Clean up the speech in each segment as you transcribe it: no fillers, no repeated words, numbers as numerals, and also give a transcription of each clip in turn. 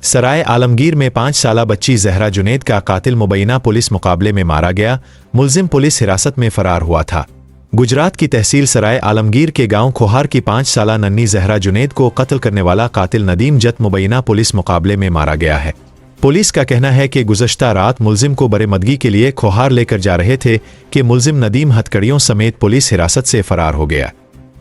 सराय आलमगीर में 5 साला बच्ची जहरा जुनैद का कातिल मुबैना पुलिस मुकाबले में मारा गया। मुलजिम पुलिस हिरासत में फरार हुआ था। गुजरात की तहसील सराय आलमगीर के गांव खोहार की 5 साला नन्ही जहरा जुनैद को कत्ल करने वाला कातिल नदीम जत मुबैना पुलिस मुकाबले में मारा गया है। पुलिस का कहना है कि गुज़श्ता रात मुलजिम को बरेमदगी के लिए खोहार लेकर जा रहे थे कि मुलजिम नदीम हथकड़ियों समेत पुलिस हिरासत से फरार हो गया।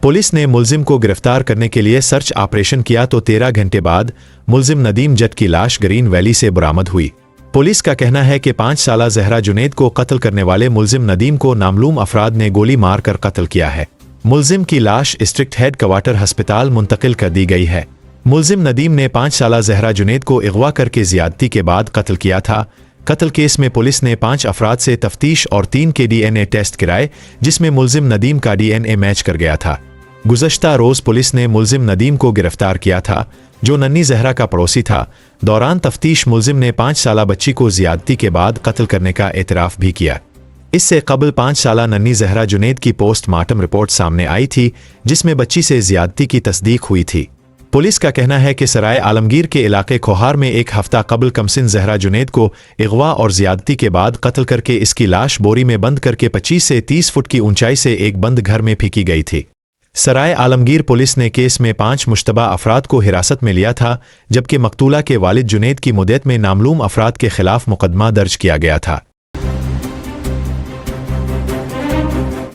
पुलिस ने मुलजिम को गिरफ्तार करने के लिए सर्च ऑपरेशन किया तो 13 घंटे बाद मुलजिम नदीम जट की लाश ग्रीन वैली से बरामद हुई। पुलिस का कहना है कि 5 साला जहरा जुनैद को कत्ल करने वाले मुलजिम नदीम को नामलूम अफराद ने गोली मार कर कत्ल किया है। मुलजिम की लाश डिस्ट्रिक्ट हेड क्वार्टर अस्पताल मुंतकिल कर दी गई है। मुलजिम नदीम ने 5 साला जहरा जुनैद को अगवा करके ज्यादती के बाद कत्ल किया था। कत्ल केस में पुलिस ने 5 अफराद से तफ्तीश और 3 के DNA टेस्ट कराए, जिसमें मुलजिम नदीम का DNA मैच कर गया था। गुज़श्ता रोज पुलिस ने मुलजिम नदीम को गिरफ्तार किया था, जो नन्ही जहरा का पड़ोसी था। दौरान तफ्तीश मुलजिम ने 5 साला बच्ची को ज्यादती के बाद कत्ल करने का एतराफ़ भी किया। इससे कबल 5 साला नन्ही जहरा जुनैद की पोस्टमार्टम रिपोर्ट सामने आई थी, जिसमें बच्ची से ज्यादती की तस्दीक हुई थी। पुलिस का कहना है कि सराय आलमगीर के इलाके खोहार में एक हफ्ता कबल कमसिन जहरा जुनैद को अगवा और ज्यादती के बाद कत्ल करके इसकी लाश बोरी में बंद करके 25 से 30 फुट की ऊंचाई से एक बंद घर में फेंकी गई थी। सराय आलमगीर पुलिस ने केस में 5 मुश्तबा अफराद को हिरासत में लिया था, जबकि मकतूला के वालिद जुनैद की मुद्दत में नामलूम अफराद के खिलाफ मुकदमा दर्ज किया गया था।